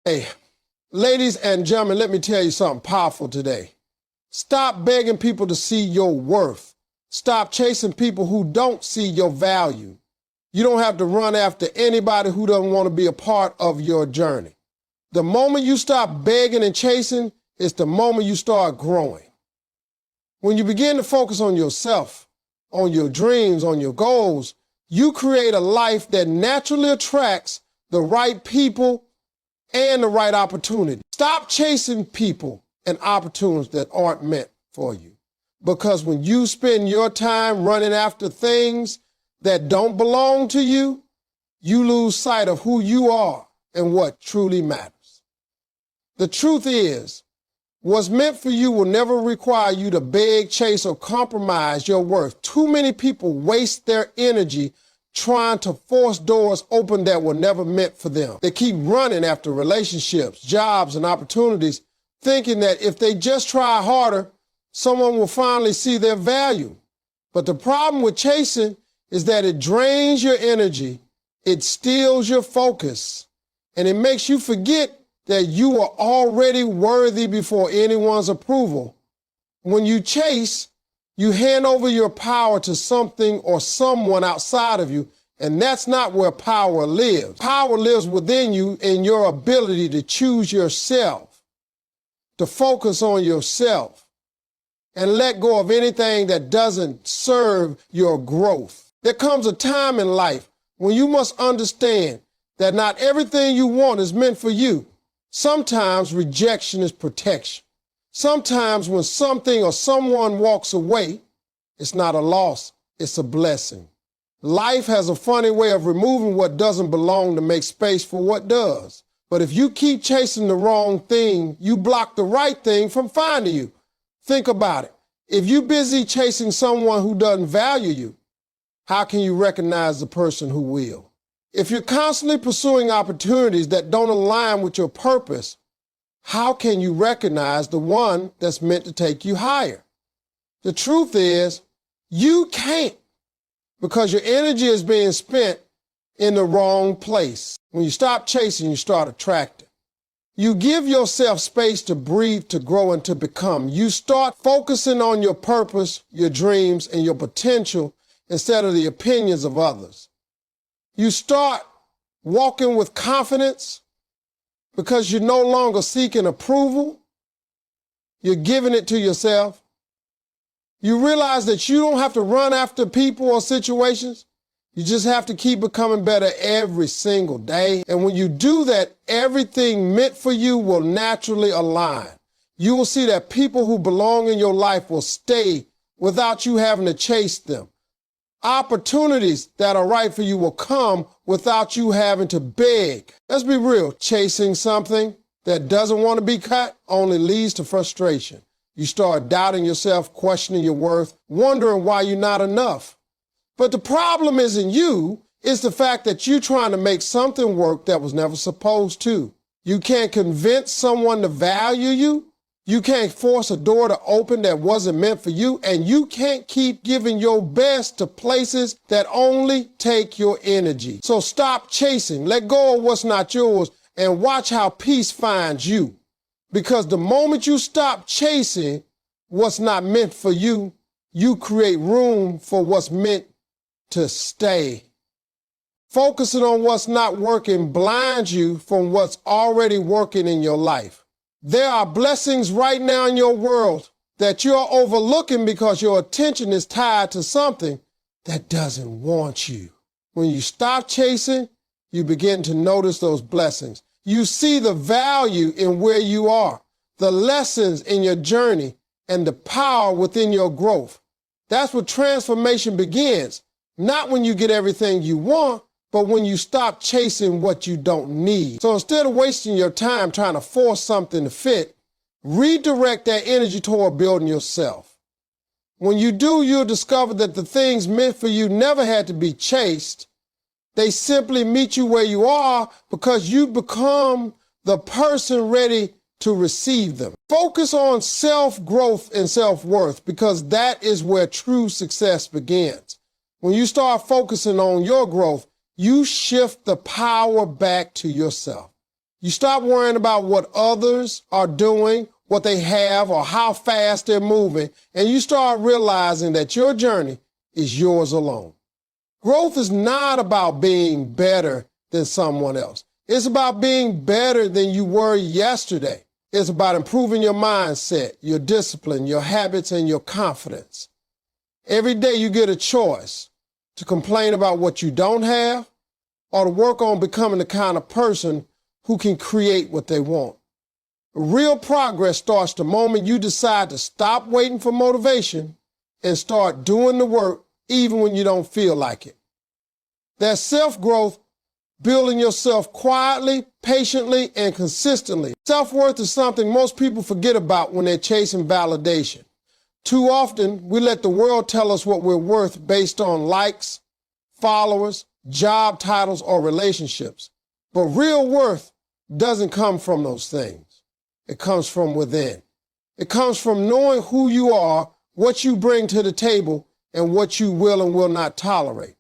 Hey, ladies and gentlemen, let me tell you something powerful today. Stop begging people to see your worth. Stop chasing people who don't see your value. You don't have to run after anybody who doesn't want to be a part of your journey. The moment you stop begging and chasing is the moment you start growing. When you begin to focus on yourself, on your dreams, on your goals, you create a life that naturally attracts the right people and the right opportunity. Stop chasing people and opportunities that aren't meant for you. Because when you spend your time running after things that don't belong to you, you lose sight of who you are and what truly matters. The truth is, what's meant for you will never require you to beg, chase, or compromise your worth. Too many people waste their energy trying to force doors open that were never meant for them. They keep running after relationships, jobs, and opportunities, thinking that if they just try harder, someone will finally see their value. But the problem with chasing is that it drains your energy, it steals your focus, and it makes you forget that you are already worthy before anyone's approval. When you chase, you hand over your power to something or someone outside of you, and that's not where power lives. Power lives within you in your ability to choose yourself, to focus on yourself, and let go of anything that doesn't serve your growth. There comes a time in life when you must understand that not everything you want is meant for you. Sometimes rejection is protection. Sometimes when something or someone walks away, it's not a loss, it's a blessing. Life has a funny way of removing what doesn't belong to make space for what does. But if you keep chasing the wrong thing, you block the right thing from finding you. Think about it. If you're busy chasing someone who doesn't value you, how can you recognize the person who will? If you're constantly pursuing opportunities that don't align with your purpose, how can you recognize the one that's meant to take you higher? The truth is, you can't, because your energy is being spent in the wrong place. When you stop chasing, you start attracting. You give yourself space to breathe, to grow, and to become. You start focusing on your purpose, your dreams, and your potential instead of the opinions of others. You start walking with confidence because you're no longer seeking approval. You're giving it to yourself. You realize that you don't have to run after people or situations. You just have to keep becoming better every single day. And when you do that, everything meant for you will naturally align. You will see that people who belong in your life will stay without you having to chase them. Opportunities that are right for you will come without you having to beg. Let's be real. Chasing something that doesn't want to be cut only leads to frustration. You start doubting yourself, questioning your worth, wondering why you're not enough. But the problem isn't you. It's the fact that you're trying to make something work that was never supposed to. You can't convince someone to value you. You can't force a door to open that wasn't meant for you, and you can't keep giving your best to places that only take your energy. So stop chasing, let go of what's not yours, and watch how peace finds you. Because the moment you stop chasing what's not meant for you, you create room for what's meant to stay. Focusing on what's not working blinds you from what's already working in your life. There are blessings right now in your world that you're overlooking because your attention is tied to something that doesn't want you. When you stop chasing, you begin to notice those blessings. You see the value in where you are, the lessons in your journey, and the power within your growth. That's where transformation begins, not when you get everything you want, but when you stop chasing what you don't need. So instead of wasting your time trying to force something to fit, redirect that energy toward building yourself. When you do, you'll discover that the things meant for you never had to be chased. They simply meet you where you are because you become the person ready to receive them. Focus on self-growth and self-worth because that is where true success begins. When you start focusing on your growth, you shift the power back to yourself. You stop worrying about what others are doing, what they have, or how fast they're moving, and you start realizing that your journey is yours alone. Growth is not about being better than someone else. It's about being better than you were yesterday. It's about improving your mindset, your discipline, your habits, and your confidence. Every day you get a choice to complain about what you don't have or to work on becoming the kind of person who can create what they want. Real progress starts the moment you decide to stop waiting for motivation and start doing the work even when you don't feel like it. That's self-growth, building yourself quietly, patiently, and consistently. Self-worth is something most people forget about when they're chasing validation. Too often, we let the world tell us what we're worth based on likes, followers, job titles, or relationships. But real worth doesn't come from those things. It comes from within. It comes from knowing who you are, what you bring to the table, and what you will and will not tolerate.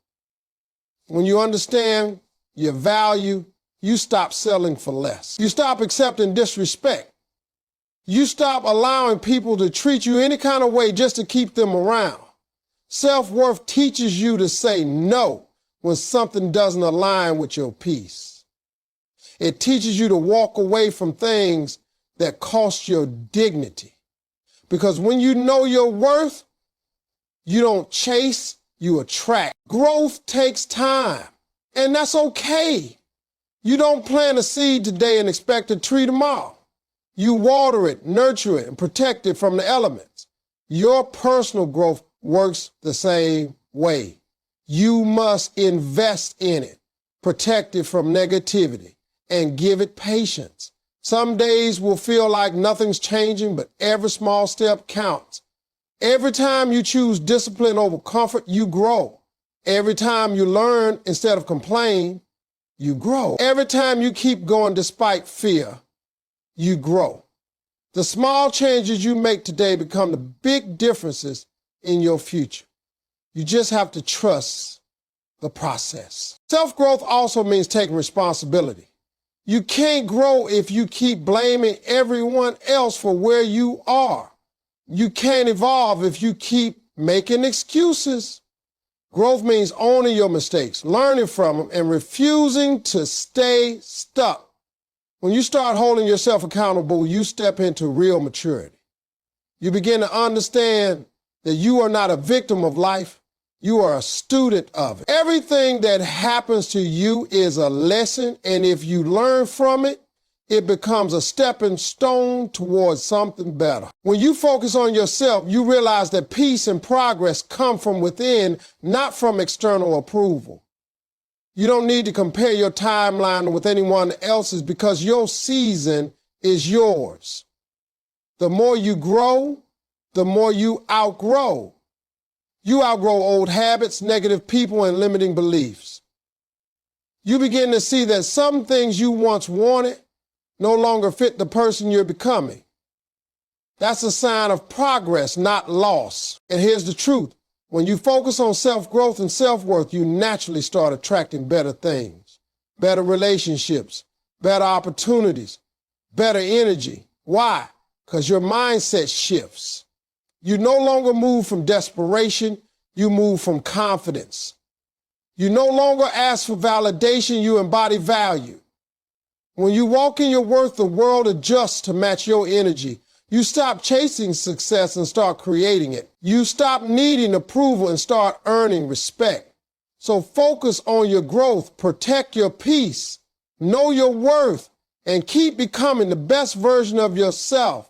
When you understand your value, you stop settling for less. You stop accepting disrespect. You stop allowing people to treat you any kind of way just to keep them around. Self-worth teaches you to say no when something doesn't align with your peace. It teaches you to walk away from things that cost your dignity. Because when you know your worth, you don't chase, you attract. Growth takes time, and that's okay. You don't plant a seed today and expect a tree tomorrow. You water it, nurture it, and protect it from the elements. Your personal growth works the same way. You must invest in it, protect it from negativity, and give it patience. Some days will feel like nothing's changing, but every small step counts. Every time you choose discipline over comfort, you grow. Every time you learn instead of complain, you grow. Every time you keep going despite fear, you grow. The small changes you make today become the big differences in your future. You just have to trust the process. Self-growth also means taking responsibility. You can't grow if you keep blaming everyone else for where you are. You can't evolve if you keep making excuses. Growth means owning your mistakes, learning from them, and refusing to stay stuck. When you start holding yourself accountable, you step into real maturity. You begin to understand that you are not a victim of life. You are a student of it. Everything that happens to you is a lesson, and if you learn from it, it becomes a stepping stone towards something better. When you focus on yourself, you realize that peace and progress come from within, not from external approval. You don't need to compare your timeline with anyone else's because your season is yours. The more you grow, the more you outgrow. You outgrow old habits, negative people, and limiting beliefs. You begin to see that some things you once wanted no longer fit the person you're becoming. That's a sign of progress, not loss. And here's the truth. When you focus on self-growth and self-worth, you naturally start attracting better things, better relationships, better opportunities, better energy. Why? Because your mindset shifts. You no longer move from desperation, you move from confidence. You no longer ask for validation, you embody value. When you walk in your worth, the world adjusts to match your energy. You stop chasing success and start creating it. You stop needing approval and start earning respect. So focus on your growth, protect your peace, know your worth, and keep becoming the best version of yourself.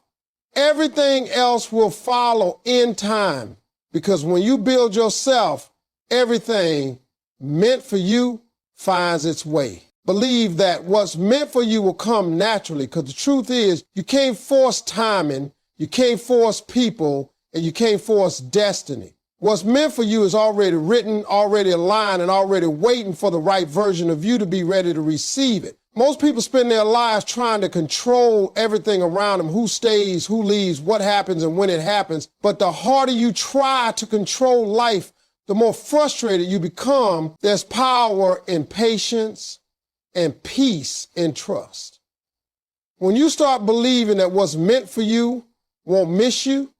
Everything else will follow in time, because when you build yourself, everything meant for you finds its way. Believe that what's meant for you will come naturally, because the truth is you can't force timing, you can't force people, and you can't force destiny. What's meant for you is already written, already aligned, and already waiting for the right version of you to be ready to receive it. Most people spend their lives trying to control everything around them, who stays, who leaves, what happens, and when it happens. But the harder you try to control life, the more frustrated you become. There's power in patience and peace in trust. When you start believing that what's meant for you won't miss you,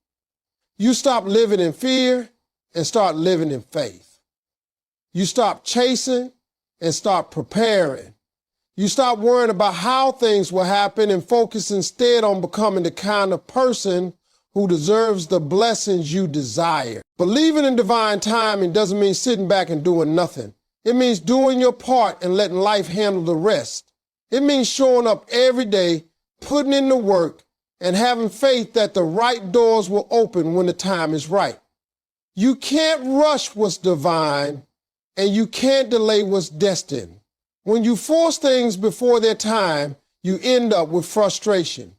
you stop living in fear and start living in faith. You stop chasing and start preparing. You stop worrying about how things will happen and focus instead on becoming the kind of person who deserves the blessings you desire. Believing in divine timing doesn't mean sitting back and doing nothing. It means doing your part and letting life handle the rest. It means showing up every day, putting in the work, and having faith that the right doors will open when the time is right. You can't rush what's divine, and you can't delay what's destined. When you force things before their time, you end up with frustration.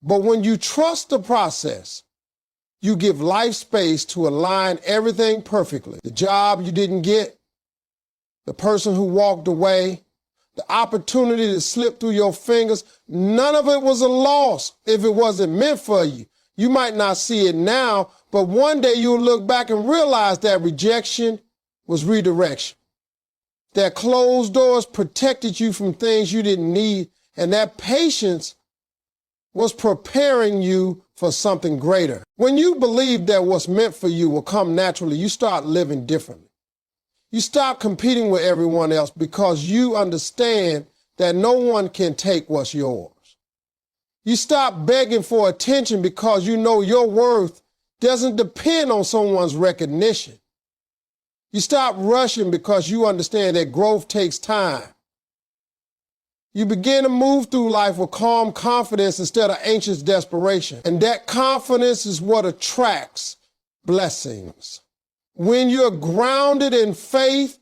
But when you trust the process, you give life space to align everything perfectly. The job you didn't get, the person who walked away, the opportunity that slipped through your fingers, none of it was a loss if it wasn't meant for you. You might not see it now, but one day you'll look back and realize that rejection was redirection. That closed doors protected you from things you didn't need, and that patience was preparing you for something greater. When you believe that what's meant for you will come naturally, you start living differently. You stop competing with everyone else because you understand that no one can take what's yours. You stop begging for attention because you know your worth doesn't depend on someone's recognition. You stop rushing because you understand that growth takes time. You begin to move through life with calm confidence instead of anxious desperation. And that confidence is what attracts blessings. When you're grounded in faith,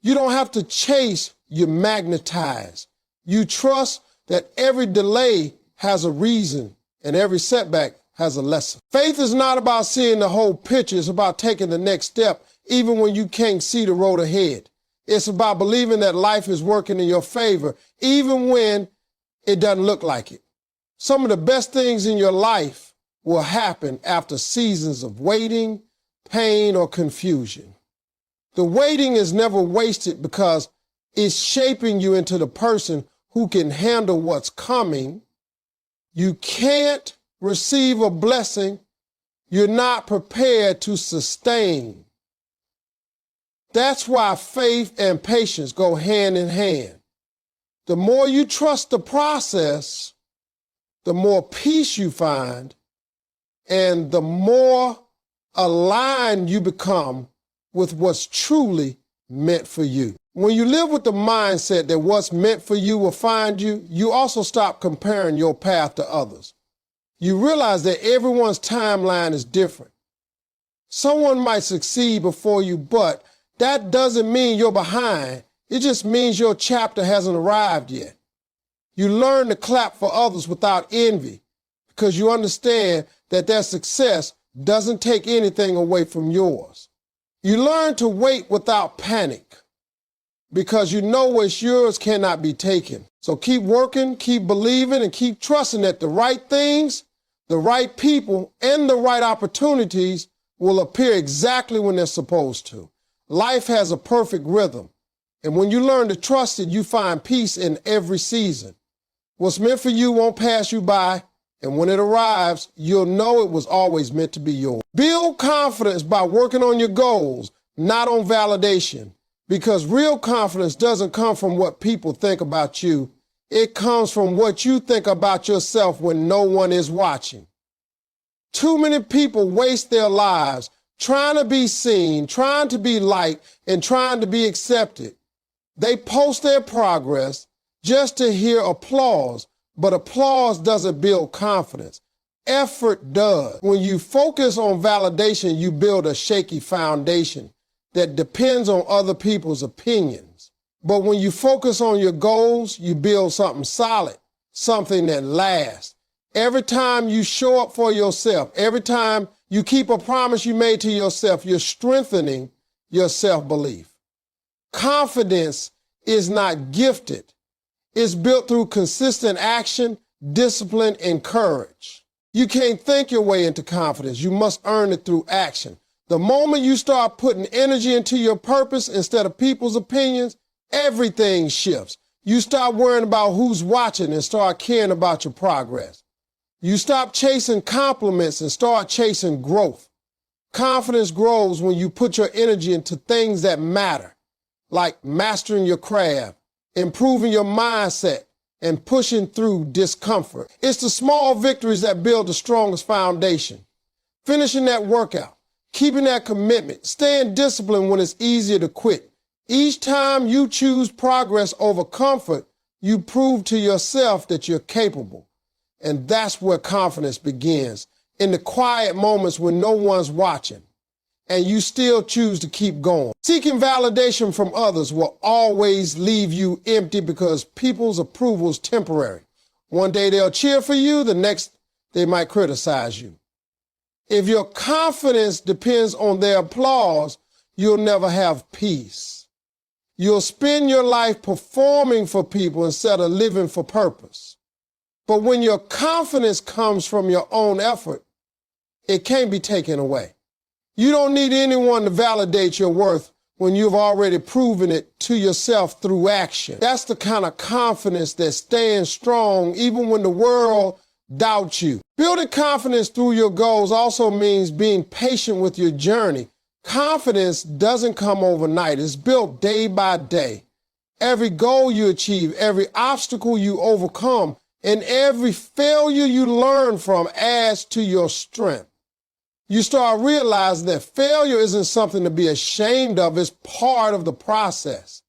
you don't have to chase, you magnetize. You trust that every delay has a reason and every setback has a lesson. Faith is not about seeing the whole picture. It's about taking the next step even when you can't see the road ahead. It's about believing that life is working in your favor, even when it doesn't look like it. Some of the best things in your life will happen after seasons of waiting, pain, or confusion. The waiting is never wasted because it's shaping you into the person who can handle what's coming. You can't receive a blessing you're not prepared to sustain. That's why faith and patience go hand in hand. The more you trust the process, the more peace you find, and the more aligned you become with what's truly meant for you. When you live with the mindset that what's meant for you will find you, you also stop comparing your path to others. You realize that everyone's timeline is different. Someone might succeed before you, but that doesn't mean you're behind. It just means your chapter hasn't arrived yet. You learn to clap for others without envy because you understand that their success doesn't take anything away from yours. You learn to wait without panic because you know what's yours cannot be taken. So keep working, keep believing, and keep trusting that the right things, the right people, and the right opportunities will appear exactly when they're supposed to. Life has a perfect rhythm, and when you learn to trust it, you find peace in every season. What's meant for you won't pass you by, and when it arrives, you'll know it was always meant to be yours. Build confidence by working on your goals, not on validation, because real confidence doesn't come from what people think about you. It comes from what you think about yourself when no one is watching. Too many people waste their lives trying to be seen, trying to be liked, and trying to be accepted. They post their progress just to hear applause, but applause doesn't build confidence. Effort does. When you focus on validation, you build a shaky foundation that depends on other people's opinions. But when you focus on your goals, you build something solid, something that lasts. Every time you show up for yourself, every time you keep a promise you made to yourself, you're strengthening your self-belief. Confidence is not gifted. It's built through consistent action, discipline, and courage. You can't think your way into confidence. You must earn it through action. The moment you start putting energy into your purpose instead of people's opinions, everything shifts. You stop worrying about who's watching and start caring about your progress. You stop chasing compliments and start chasing growth. Confidence grows when you put your energy into things that matter, like mastering your craft, improving your mindset, and pushing through discomfort. It's the small victories that build the strongest foundation. Finishing that workout, keeping that commitment, staying disciplined when it's easier to quit. Each time you choose progress over comfort, you prove to yourself that you're capable. And that's where confidence begins, in the quiet moments when no one's watching, and you still choose to keep going. Seeking validation from others will always leave you empty because people's approval is temporary. One day they'll cheer for you, the next they might criticize you. If your confidence depends on their applause, you'll never have peace. You'll spend your life performing for people instead of living for purpose. But when your confidence comes from your own effort, it can't be taken away. You don't need anyone to validate your worth when you've already proven it to yourself through action. That's the kind of confidence that stands strong even when the world doubts you. Building confidence through your goals also means being patient with your journey. Confidence doesn't come overnight. It's built day by day. Every goal you achieve, every obstacle you overcome, and every failure you learn from adds to your strength. You start realizing that failure isn't something to be ashamed of. It's part of the process.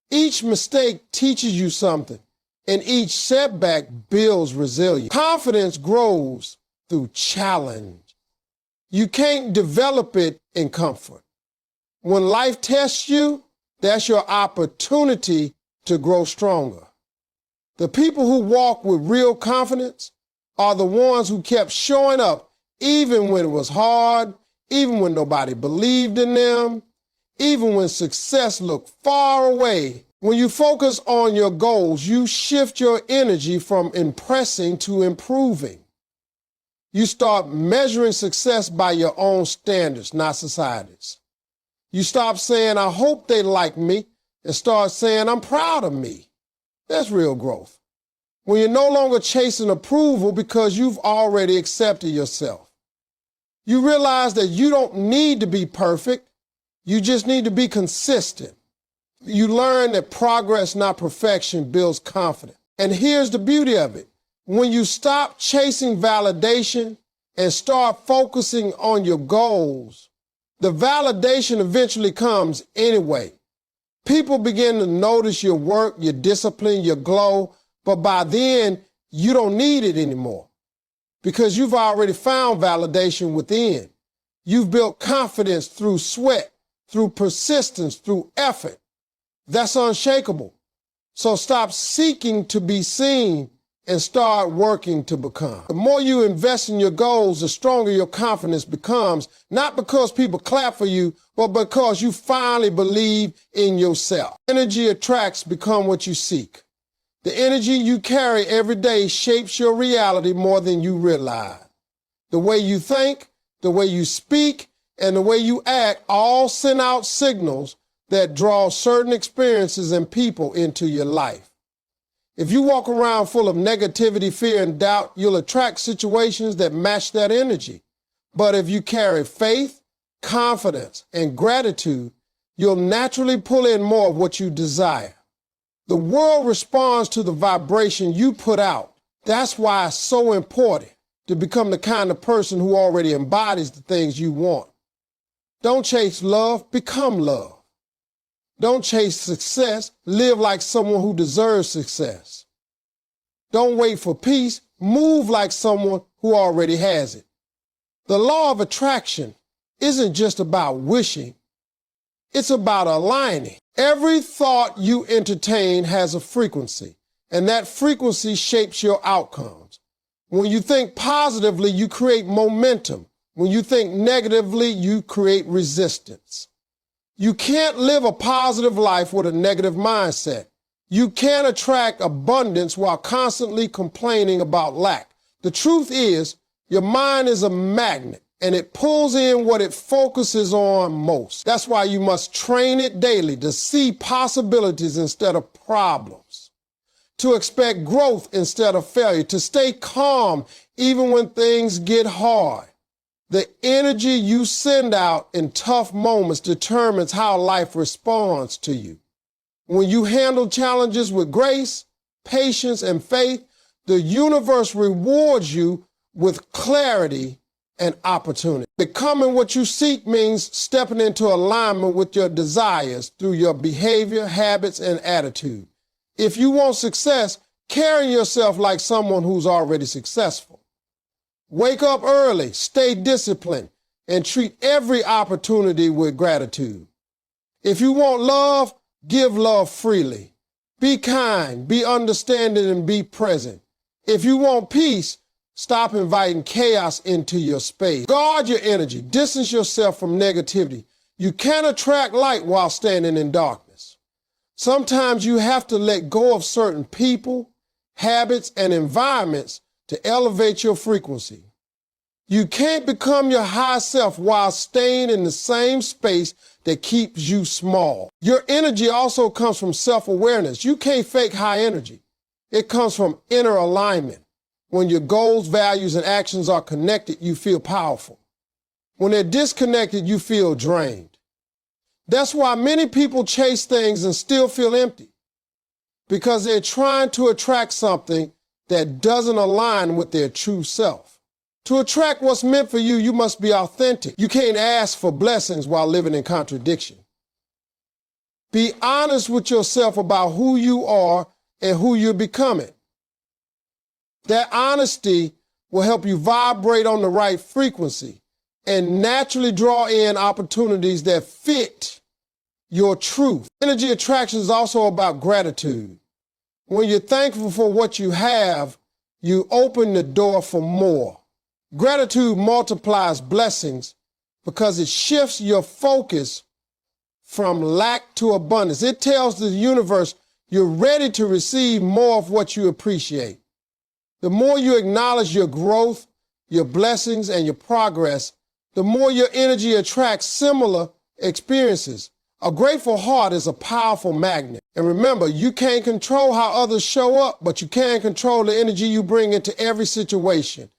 Each mistake teaches you something, and each setback builds resilience. Confidence grows through challenge. You can't develop it in comfort. When life tests you, that's your opportunity to grow stronger. The people who walk with real confidence are the ones who kept showing up even when it was hard, even when nobody believed in them, even when success looked far away. When you focus on your goals, you shift your energy from impressing to improving. You start measuring success by your own standards, not society's. You stop saying, I hope they like me, and start saying, I'm proud of me. That's real growth. When you're no longer chasing approval because you've already accepted yourself. You realize that you don't need to be perfect. You just need to be consistent. You learn that progress, not perfection, builds confidence. And here's the beauty of it. When you stop chasing validation and start focusing on your goals, the validation eventually comes anyway. People begin to notice your work, your discipline, your glow, but by then, you don't need it anymore because you've already found validation within. You've built confidence through sweat, through persistence, through effort. That's unshakable. So stop seeking to be seen and start working to become. The more you invest in your goals, the stronger your confidence becomes, not because people clap for you, but because you finally believe in yourself. Energy attracts become what you seek. The energy you carry every day shapes your reality more than you realize. The way you think, the way you speak, and the way you act all send out signals that draw certain experiences and people into your life. If you walk around full of negativity, fear, and doubt, you'll attract situations that match that energy. But if you carry faith, confidence, and gratitude, you'll naturally pull in more of what you desire. The world responds to the vibration you put out. That's why it's so important to become the kind of person who already embodies the things you want. Don't chase love, become love. Don't chase success, live like someone who deserves success. Don't wait for peace, move like someone who already has it. The law of attraction isn't just about wishing, it's about aligning. Every thought you entertain has a frequency, and that frequency shapes your outcomes. When you think positively, you create momentum. When you think negatively, you create resistance. You can't live a positive life with a negative mindset. You can't attract abundance while constantly complaining about lack. The truth is, your mind is a magnet, and it pulls in what it focuses on most. That's why you must train it daily to see possibilities instead of problems. to expect growth instead of failure, to stay calm even when things get hard. The energy you send out in tough moments determines how life responds to you. When you handle challenges with grace, patience, and faith, the universe rewards you with clarity and opportunity. Becoming what you seek means stepping into alignment with your desires through your behavior, habits, and attitude. If you want success, carry yourself like someone who's already successful. Wake up early, stay disciplined, and treat every opportunity with gratitude. If you want love, give love freely. Be kind, be understanding, and be present. If you want peace, stop inviting chaos into your space. Guard your energy. Distance yourself from negativity. You can't attract light while standing in darkness. Sometimes you have to let go of certain people, habits, and environments to elevate your frequency. You can't become your high self while staying in the same space that keeps you small. Your energy also comes from self-awareness. You can't fake high energy. It comes from inner alignment. When your goals, values, and actions are connected, you feel powerful. When they're disconnected, you feel drained. That's why many people chase things and still feel empty, because they're trying to attract something that doesn't align with their true self. To attract what's meant for you, you must be authentic. You can't ask for blessings while living in contradiction. Be honest with yourself about who you are and who you're becoming. That honesty will help you vibrate on the right frequency and naturally draw in opportunities that fit your truth. Energy attraction is also about gratitude. When you're thankful for what you have, you open the door for more. Gratitude multiplies blessings because it shifts your focus from lack to abundance. It tells the universe you're ready to receive more of what you appreciate. The more you acknowledge your growth, your blessings, and your progress, the more your energy attracts similar experiences. A grateful heart is a powerful magnet. And remember, you can't control how others show up, but you can control the energy you bring into every situation.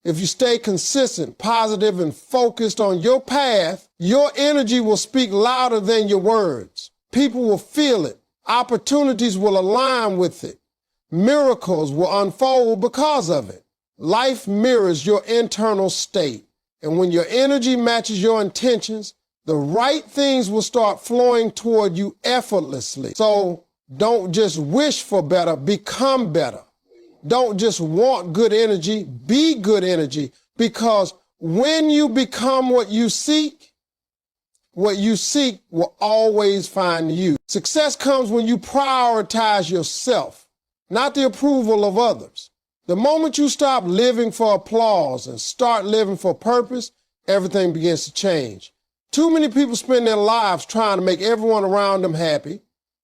If you stay consistent, positive, and focused on your path, your energy will speak louder than your words. People will feel it. Opportunities will align with it. Miracles will unfold because of it. Life mirrors your internal state. And when your energy matches your intentions, the right things will start flowing toward you effortlessly. So don't just wish for better, become better. Don't just want good energy, be good energy, because when you become what you seek will always find you. Success comes when you prioritize yourself, not the approval of others. The moment you stop living for applause and start living for purpose, everything begins to change. Too many people spend their lives trying to make everyone around them happy,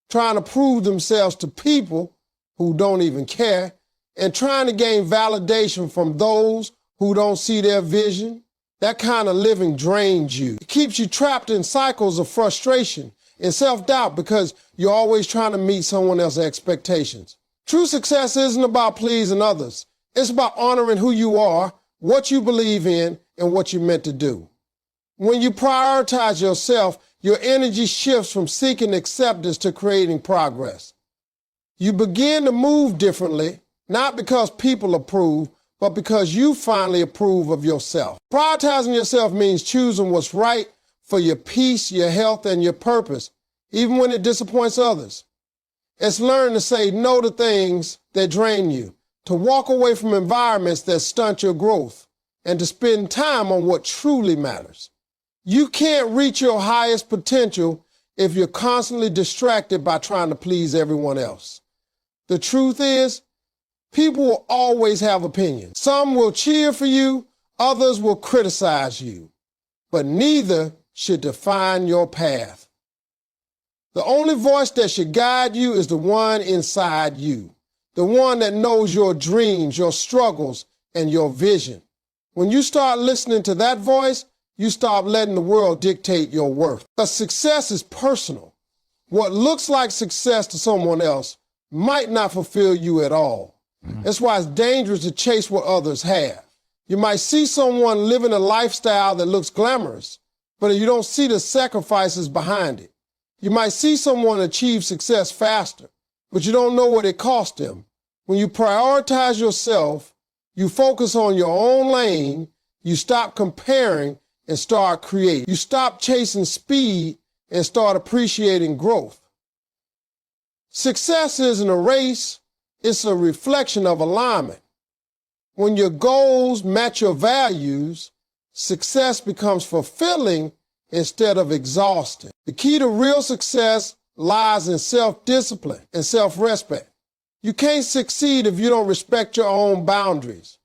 trying to prove themselves to people who don't even care, and trying to gain validation from those who don't see their vision. That kind of living drains you. It keeps you trapped in cycles of frustration and self-doubt because you're always trying to meet someone else's expectations. True success isn't about pleasing others. It's about honoring who you are, what you believe in, and what you're meant to do. When you prioritize yourself, your energy shifts from seeking acceptance to creating progress. You begin to move differently, not because people approve, but because you finally approve of yourself. Prioritizing yourself means choosing what's right for your peace, your health, and your purpose, even when it disappoints others. It's learning to say no to things that drain you, to walk away from environments that stunt your growth, and to spend time on what truly matters. You can't reach your highest potential if you're constantly distracted by trying to please everyone else. The truth is, people will always have opinions. Some will cheer for you, others will criticize you, but neither should define your path. The only voice that should guide you is the one inside you, the one that knows your dreams, your struggles, and your vision. When you start listening to that voice, you stop letting the world dictate your worth. But success is personal. What looks like success to someone else might not fulfill you at all. That's why it's dangerous to chase what others have. You might see someone living a lifestyle that looks glamorous, but you don't see the sacrifices behind it. You might see someone achieve success faster, but you don't know what it cost them. When you prioritize yourself, you focus on your own lane, you stop comparing and start creating. You stop chasing speed and start appreciating growth. Success isn't a race, it's a reflection of alignment. When your goals match your values, success becomes fulfilling instead of exhausting. The key to real success lies in self-discipline and self-respect. You can't succeed if you don't respect your own boundaries.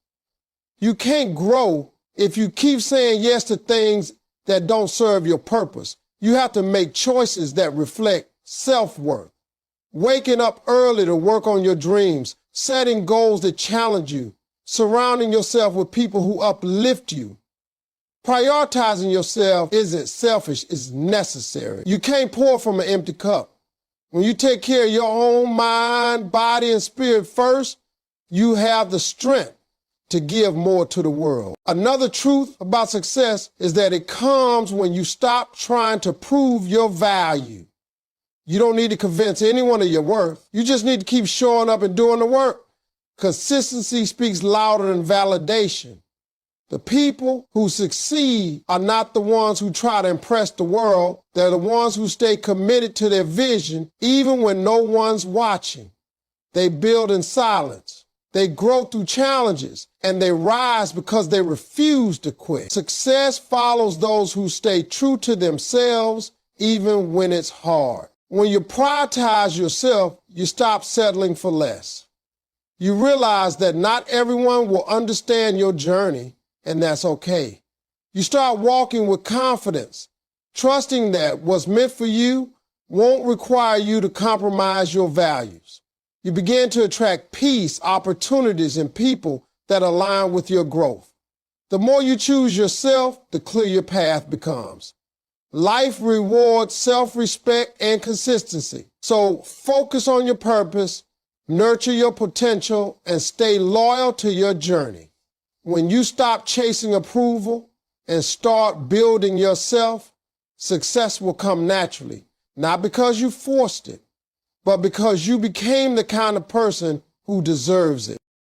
You can't grow if you keep saying yes to things that don't serve your purpose. You have to make choices that reflect self-worth. Waking up early to work on your dreams, setting goals that challenge you, surrounding yourself with people who uplift you. Prioritizing yourself isn't selfish, it's necessary. You can't pour from an empty cup. When you take care of your own mind, body, and spirit first, you have the strength to give more to the world. Another truth about success is that it comes when you stop trying to prove your value. You don't need to convince anyone of your worth. You just need to keep showing up and doing the work. Consistency speaks louder than validation. The people who succeed are not the ones who try to impress the world. They're the ones who stay committed to their vision even when no one's watching. They build in silence. They grow through challenges, and they rise because they refuse to quit. Success follows those who stay true to themselves even when it's hard. When you prioritize yourself, you stop settling for less. You realize that not everyone will understand your journey, and that's okay. You start walking with confidence, trusting that what's meant for you won't require you to compromise your values. You begin to attract peace, opportunities, and people that align with your growth. The more you choose yourself, the clearer your path becomes. Life rewards self-respect and consistency. So focus on your purpose, nurture your potential, and stay loyal to your journey. When you stop chasing approval and start building yourself, success will come naturally, not because you forced it, but because you became the kind of person who deserves it.